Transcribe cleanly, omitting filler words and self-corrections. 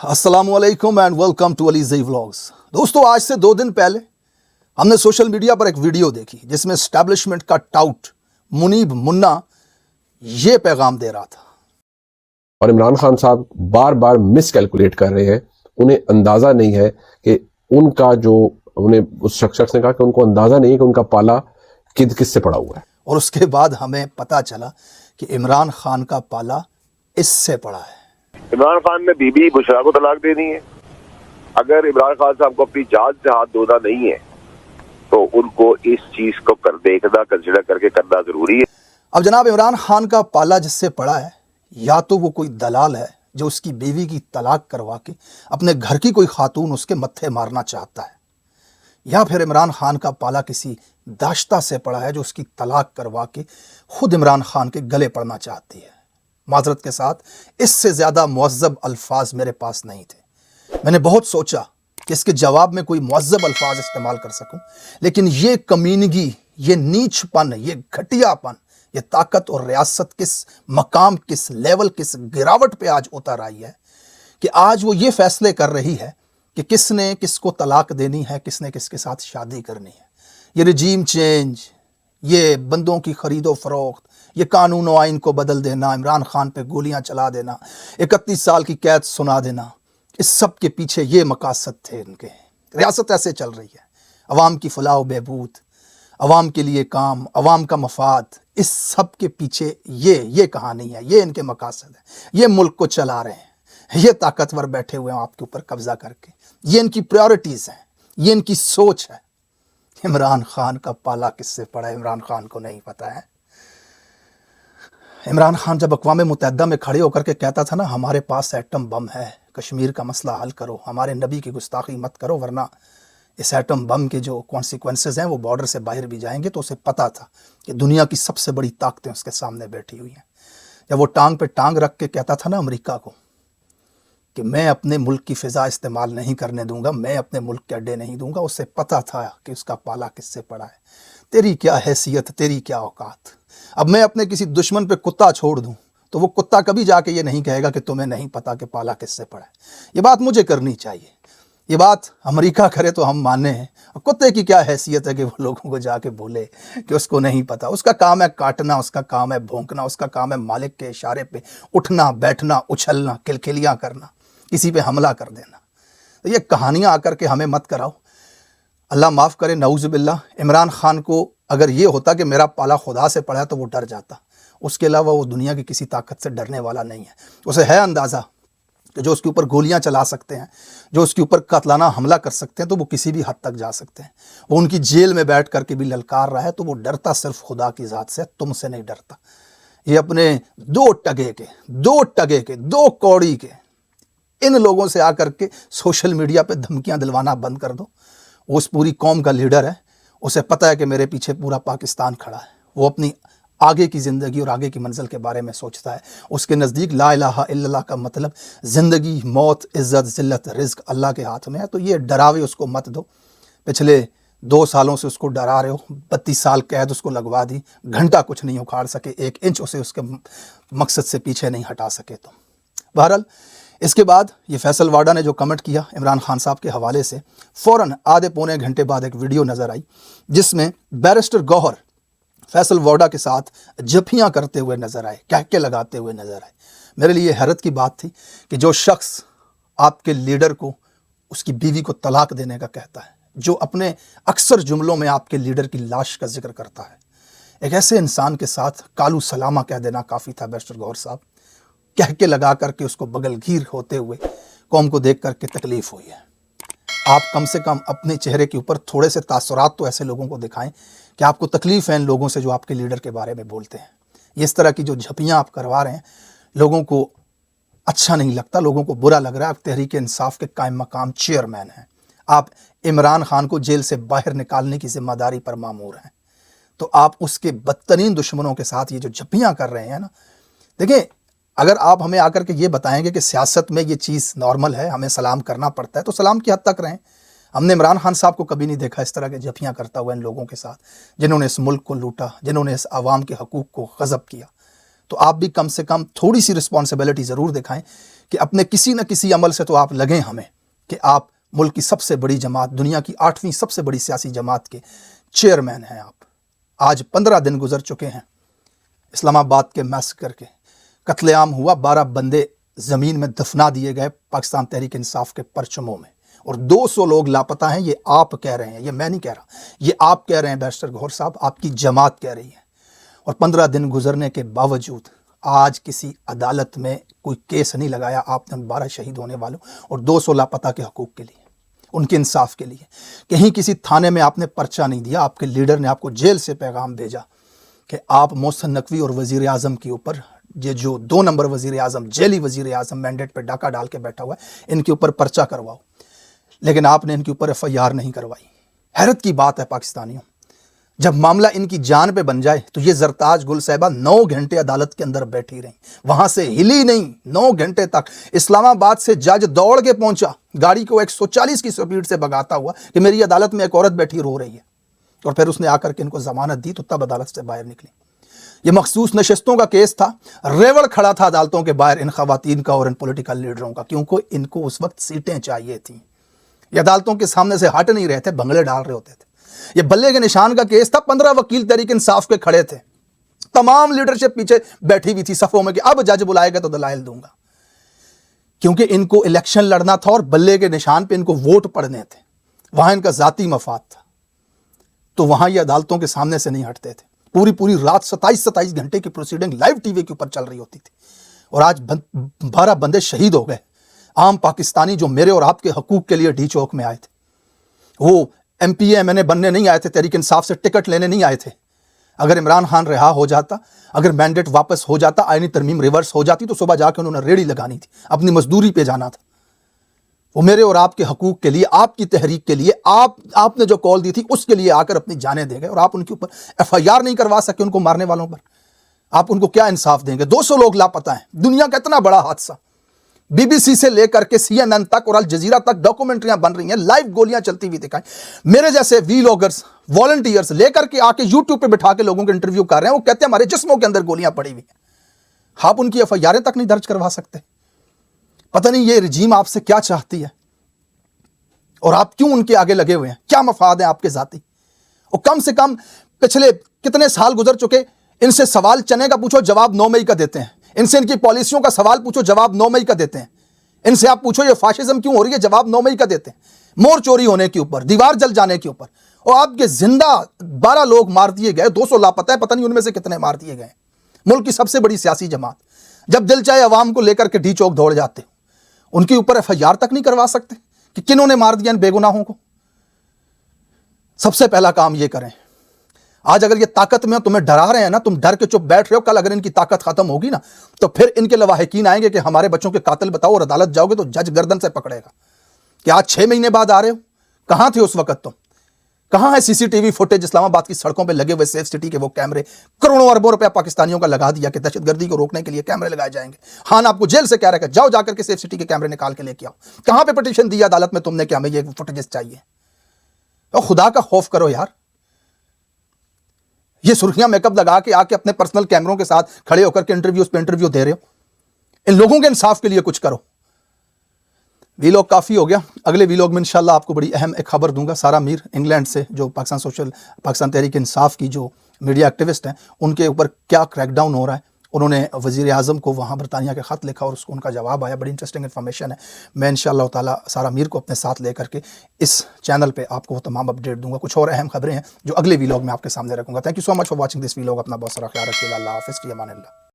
अस्सलाम वालेकुम and welcome to Ali Zai vlogs. दोस्तों, आज से 2 दिन पहले हमने सोशल मीडिया पर एक वीडियो देखी जिसमें एस्टैब्लिशमेंट का टाउट मुनीब मुन्ना ये पैगाम दे रहा था। और इमरान खान साहब बार बार मिस कैलकुलेट कर रहे हैं। उन्हें अंदाज़ा नहीं है कि उनका जो उन्हें उस शख्स ने कहा कि उनको अंदाज़ा नहीं है कि उनका पाला किससे पड़ा हुआ है। और उसके बाद हमें पता चला कि इमरान खान का पाला इससे पड़ा है। इमरान खान ने बीबी बुशरा को तलाक देनी है। अगर इमरान खान साहब को अपनी जान से हाथ धोना नहीं है तो उनको इस चीज को देखना कंसिडर करके करना जरूरी है। अब जनाब, इमरान खान का पाला जिससे पड़ा है, या तो वो कोई दलाल है जो उसकी बीवी की तलाक करवा के अपने घर की कोई खातून उसके मत्थे मारना चाहता है, या फिर इमरान खान का पाला किसी दाश्ता से पड़ा है जो उसकी तलाक करवा के खुद इमरान खान के गले पड़ना चाहती है। माजरत के साथ, इससे ज़्यादा मुअज़्ज़ब अल्फाज मेरे पास नहीं थे। मैंने बहुत सोचा कि इसके जवाब में कोई मुअज़्ज़ब अल्फाज इस्तेमाल कर सकूं, लेकिन ये कमीनगी, ये नीचपन, ये घटियापन, ये ताकत और रियासत किस मकाम, किस लेवल, किस गिरावट पे आज उतर आई है कि आज वो ये फैसले कर रही है कि किसने किसको तलाक देनी है, किसने किसके साथ शादी करनी है। ये रजीम चेंज, ये बंदों की खरीदो फरोख्त, ये कानून व आइन को बदल देना, इमरान खान पे गोलियां चला देना, 31 साल की कैद सुना देना, इस सब के पीछे ये मकासद थे इनके। रियासत ऐसे चल रही है, अवाम की फलाह व बहबूद, अवाम के लिए काम, अवाम का मफाद, इस सब के पीछे ये कहानी है, ये इनके मकासद है। ये मुल्क को चला रहे हैं, ये ताकतवर बैठे हुए हैं आपके ऊपर कब्जा करके, ये इनकी प्रायोरिटीज़ हैं, ये इनकी सोच है। इमरान खान का पाला किससे पड़ा है, इमरान खान को नहीं पता है। इमरान खान जब अक़वाम मुत्तहिदा में खड़े होकर के कहता था ना, हमारे पास एटम बम है, कश्मीर का मसला हल करो, हमारे नबी की गुस्ताखी मत करो वरना इस एटम बम के जो कॉन्सिक्वेंसेस हैं वो बॉर्डर से बाहर भी जाएंगे, तो उसे पता था कि दुनिया की सबसे बड़ी ताकतें उसके सामने बैठी हुई हैं। जब वो टांग पे टांग रख के कहता था ना अमेरिका को कि मैं अपने मुल्क की फ़िज़ा इस्तेमाल नहीं करने दूंगा, मैं अपने मुल्क के अड्डे नहीं दूंगा, उससे पता था कि उसका पाला किससे पड़ा है। तेरी क्या हैसियत, तेरी क्या औकात। अब मैं अपने किसी दुश्मन पे कुत्ता छोड़ दूं तो वो कुत्ता कभी जाके ये नहीं कहेगा कि तुम्हें नहीं पता कि पाला किससे पड़ा है। ये बात मुझे करनी चाहिए, ये बात अमेरिका करे तो हम माने हैं। कुत्ते की क्या हैसियत है कि वो लोगों को जाके बोले कि उसको नहीं पता। उसका काम है काटना, उसका काम है भौंकना, उसका काम है मालिक के इशारे पे उठना, बैठना, उछलना, किलकिलियाँ करना, किसी पे हमला कर देना। तो ये कहानियाँ आकर के हमें मत कराओ। अल्लाह माफ़ करे, नऊज़ बिल्लाह। इमरान खान को अगर ये होता कि मेरा पाला खुदा से पड़ा है तो वो डर जाता। उसके अलावा वो दुनिया की किसी ताकत से डरने वाला नहीं है। उसे है अंदाज़ा कि जो उसके ऊपर गोलियां चला सकते हैं, जो उसके ऊपर कातलाना हमला कर सकते हैं, तो वो किसी भी हद तक जा सकते हैं। वो उनकी जेल में बैठ कर के भी ललकार रहा है, तो वो डरता सिर्फ खुदा की ज़ात से, तुमसे नहीं डरता। ये अपने दो टगे के, दो कौड़ी के इन लोगों से आकर के सोशल मीडिया पे धमकियां दिलवाना बंद कर दो। वो उस पूरी कौम का लीडर है, उसे पता है कि मेरे पीछे पूरा पाकिस्तान खड़ा है। वो अपनी आगे की ज़िंदगी और आगे की मंजिल के बारे में सोचता है। उसके नज़दीक ला इलाहा इल्लल्लाह का मतलब ज़िंदगी, मौत, इज़्ज़त, ज़िल्लत, रिज़्क़ अल्लाह के हाथ में है। तो ये डरावे उसको मत दो। पिछले 2 सालों से उसको डरा रहे हो, 32 साल कैद उसको लगवा दी, घंटा कुछ नहीं उखाड़ सके, 1 इंच उसे उसके मकसद से पीछे नहीं हटा सके। तो बहरहाल, इसके बाद ये फैसल वाडा ने जो कमेंट किया इमरान खान साहब के हवाले से, फ़ौरन आधे पौने घंटे बाद एक वीडियो नज़र आई जिसमें बैरिस्टर गौहर फैसल वाडा के साथ जफियाँ करते हुए नज़र आए, कहके लगाते हुए नज़र आए। मेरे लिए हैरत की बात थी कि जो शख्स आपके लीडर को उसकी बीवी को तलाक देने का कहता है, जो अपने अक्सर जुमलों में आपके लीडर की लाश का जिक्र करता है, एक ऐसे इंसान के साथ कालू सलामा कह देना काफ़ी था। बैरिस्टर गौहर साहब कह के लगा करके उसको बगलगीर होते हुए कौम को देख करके तकलीफ़ हुई है। आप कम से कम अपने चेहरे के ऊपर थोड़े से तासुरात तो ऐसे लोगों को दिखाएं कि आपको तकलीफ़ है इन लोगों से जो आपके लीडर के बारे में बोलते हैं। इस तरह की जो झपियाँ आप करवा रहे हैं, लोगों को अच्छा नहीं लगता, लोगों को बुरा लग रहा है। आप तहरीक इंसाफ के कायम मकाम चेयरमैन हैं, आप इमरान खान को जेल से बाहर निकालने की जिम्मेदारी पर मामूर हैं, तो आप उसके बदतरीन दुश्मनों के साथ ये जो झपियाँ कर रहे हैं ना, देखिए, अगर आप हमें आकर के ये बताएंगे कि सियासत में ये चीज़ नॉर्मल है, हमें सलाम करना पड़ता है, तो सलाम की हद तक रहें। हमने इमरान खान साहब को कभी नहीं देखा इस तरह के जफियाँ करता हुआ इन लोगों के साथ जिन्होंने इस मुल्क को लूटा, जिन्होंने इस आवाम के हकूक़ को गज़ब किया। تو آپ بھی کم سے کم تھوڑی سی رسپانسبلٹی ضرور دکھائیں کہ اپنے کسی نہ کسی عمل سے تو آپ لگیں ہمیں کہ آپ ملک کی سب سے بڑی جماعت، دنیا کی 8ویں سب سے بڑی سیاسی جماعت کے چیئرمین ہیں آپ۔ آج 15 دن گزر چکے ہیں اسلام آباد کے میسکر کے، قتل عام ہوا، 12 بندے زمین میں دفنا دیے گئے پاکستان تحریک انصاف کے پرچموں میں، اور 200 لوگ لاپتہ ہیں۔ یہ آپ کہہ رہے ہیں، یہ میں نہیں کہہ رہا، یہ آپ کہہ رہے ہیں بیرسٹر گوہر صاحب، آپ کی جماعت کہہ رہی ہے۔ اور 15 دن گزرنے کے باوجود آج کسی عدالت میں کوئی کیس نہیں لگایا آپ نے ان 12 شہید ہونے والوں اور 200 لاپتہ کے حقوق کے لیے، ان کے انصاف کے لیے۔ کہیں کسی تھانے میں آپ نے پرچہ نہیں دیا، آپ کے لیڈر نے آپ کو جیل سے پیغام بھیجا کہ آپ محسن نقوی اور وزیر اعظم کے اوپر، یہ جو 2 نمبر وزیر اعظم، جیلی وزیر اعظم مینڈیٹ پہ ڈاکہ ڈال کے بیٹھا ہوا ہے، ان کے اوپر پرچہ کرواؤ، لیکن آپ نے ان کے اوپر FIR نہیں کروائی۔ حیرت کی بات ہے پاکستانیوں، جب معاملہ ان کی جان پہ بن جائے تو یہ زرتاج گل صاحبہ 9 گھنٹے عدالت کے اندر بیٹھی رہیں، وہاں سے ہلی نہیں 9 گھنٹے تک۔ اسلام آباد سے جج دوڑ کے پہنچا، گاڑی کو 140 کی سپیڈ سے بھگاتا ہوا کہ میری عدالت میں ایک عورت بیٹھی رو رہی ہے، اور پھر اس نے آ کر کے ان کو ضمانت دی تو تب عدالت سے باہر نکلی۔ یہ مخصوص نشستوں کا کیس تھا، ریوڑ کھڑا تھا عدالتوں کے باہر ان خواتین کا اور ان پولیٹیکل لیڈروں کا، کیونکہ ان کو اس وقت سیٹیں چاہیے تھیں۔ یہ عدالتوں کے سامنے سے ہٹ نہیں رہے تھے، بنگلے ڈال رہے ہوتے تھے۔ یہ بلے کے نشان کا کیس تھا، 15 وکیل تحریک انصاف کے کھڑے تھے، تمام لیڈرشپ پیچھے بیٹھی ہوئی تھی صفوں میں کہ اب جج بلائے گا تو دلائل دوں گا، کیونکہ ان کو الیکشن لڑنا تھا اور بلے کے نشان پہ ان کو ووٹ پڑنے تھے، وہاں ان کا ذاتی مفاد تھا، تو وہاں یہ عدالتوں کے سامنے سے نہیں ہٹتے تھے۔ پوری رات 27 گھنٹے کی پروسیڈنگ لائیو ٹی وی کے اوپر چل رہی ہوتی تھی، اور آج 12 بندے شہید ہو گئے، عام پاکستانی جو میرے اور آپ کے حقوق کے لیے ڈی چوک میں آئے تھے، وہ MP MNA بننے نہیں آئے تھے، تحریک انصاف سے ٹکٹ لینے نہیں آئے تھے۔ اگر عمران خان رہا ہو جاتا، اگر مینڈیٹ واپس ہو جاتا، آئینی ترمیم ریورس ہو جاتی، تو صبح جا کے انہوں نے ریڑھی لگانی تھی، اپنی مزدوری پہ جانا تھا۔ وہ میرے اور آپ کے حقوق کے لیے، آپ کی تحریک کے لیے، آپ نے جو کال دی تھی اس کے لیے آ کر اپنی جانیں دے گئے، اور آپ ان کے اوپر FIR نہیں کروا سکے ان کو مارنے والوں پر۔ آپ ان کو کیا انصاف دیں گے؟ 200 لوگ لاپتہ ہیں، دنیا کا اتنا بڑا حادثہ، BBC سے لے کر کے CNN تک اور الجزیرہ تک ڈاکومنٹریاں بن رہی ہیں، لائیو گولیاں چلتی ہوئی دکھائیں۔ میرے جیسے ویلوگرز، والنٹیئرز لے کر کے آ کے YouTube پہ بٹھا کے لوگوں کے انٹرویو کر رہے ہیں، وہ کہتے ہیں ہمارے جسموں کے اندر گولیاں پڑی ہوئی ہیں۔ آپ ان کی FIR تک نہیں درج کروا سکتے۔ پتہ نہیں یہ رجیم آپ سے کیا چاہتی ہے، اور آپ کیوں ان کے آگے لگے ہوئے ہیں؟ کیا مفاد ہیں آپ کے ذاتی؟ اور کم سے کم پچھلے کتنے سال گزر چکے، ان سے سوال چنے کا پوچھو جواب 9 مئی کا دیتے ہیں، ان سے ان کی پالیسیوں کا سوال پوچھو جواب 9 مئی کا دیتے ہیں، ان سے آپ پوچھو یہ فاشزم کیوں ہو رہی ہے، جواب 9 مئی کا دیتے ہیں، مور چوری ہونے کے اوپر، دیوار جل جانے کے اوپر، اور آپ کے زندہ 12 لوگ مار دیے گئے، 200 لاپتہ ہے، پتہ نہیں ان میں سے کتنے مار دیے گئے۔ ملک کی سب سے بڑی سیاسی جماعت جب دل چاہے عوام کو لے کر کے ڈی چوک دوڑ جاتے، ان کے اوپر FIR تک نہیں کروا سکتے کہ کنہوں نے مار دیا ان بے گناہوں کو۔ سب سے پہلا کام یہ کریں۔ آج اگر یہ طاقت میں تمہیں ڈرا رہے ہیں نا، تم ڈر کے چپ بیٹھ رہے ہو، کل اگر ان کی طاقت ختم ہوگی نا تو پھر ان کے لواحقین آئیں گے کہ ہمارے بچوں کے قاتل بتاؤ، اور عدالت جاؤ گے تو جج گردن سے پکڑے گا کہ آج 6 مہینے بعد آ رہے ہو، کہاں تھے اس وقت تم؟ کہاں ہے CCTV فوٹیج؟ اسلام آباد کی سڑکوں پہ لگے ہوئے سیف سٹی کے وہ کیمرے، کروڑوں اربوں روپیہ پاکستانیوں کا لگا دیا کہ دہشت گردی کو روکنے کے لیے کیمرے لگائے جائیں گے۔ خان آپ کو جیل سے کہہ رہا ہے کہ جاؤ جا کر کے سیف سٹی کے کیمرے نکال کے لے کے آؤ۔ کہاں پہ پٹیشن دی عدالت میں تم نے کہ ہمیں یہ فوٹیجز چاہیے؟ اور خدا کا خوف کرو یار، یہ سرخیاں میک اپ لگا کے آ کے اپنے پرسنل کیمروں کے ساتھ کھڑے ہو کر کے انٹرویوز پہ انٹرویو دے رہے ہو، ان لوگوں کے انصاف کے لیے کچھ کرو۔ ویلوگ کافی ہو گیا، اگلے ویلوگ میں انشاءاللہ آپ کو بڑی اہم ایک خبر دوں گا۔ سارا میر انگلینڈ سے، جو پاکستان تحریک انصاف کی جو میڈیا ایکٹیوسٹ ہیں، ان کے اوپر کیا کریک ڈاؤن ہو رہا ہے، انہوں نے وزیر اعظم کو وہاں برطانیہ کے خط لکھا اور اس کو ان کا جواب آیا، بڑی انٹرسٹنگ انفارمیشن ہے۔ میں انشاءاللہ تعالی سارا میر کو اپنے ساتھ لے کر کے اس چینل پہ آپ کو وہ تمام اپڈیٹ دوں گا۔ کچھ اور اہم خبریں ہیں جو اگلے ویلوگ میں آپ کے سامنے رکھوں گا۔ Thank you so much for watching this vlog. اپنا بہت سارا خیال رکھیے گا۔ اللہ حافظ، فی امان اللہ۔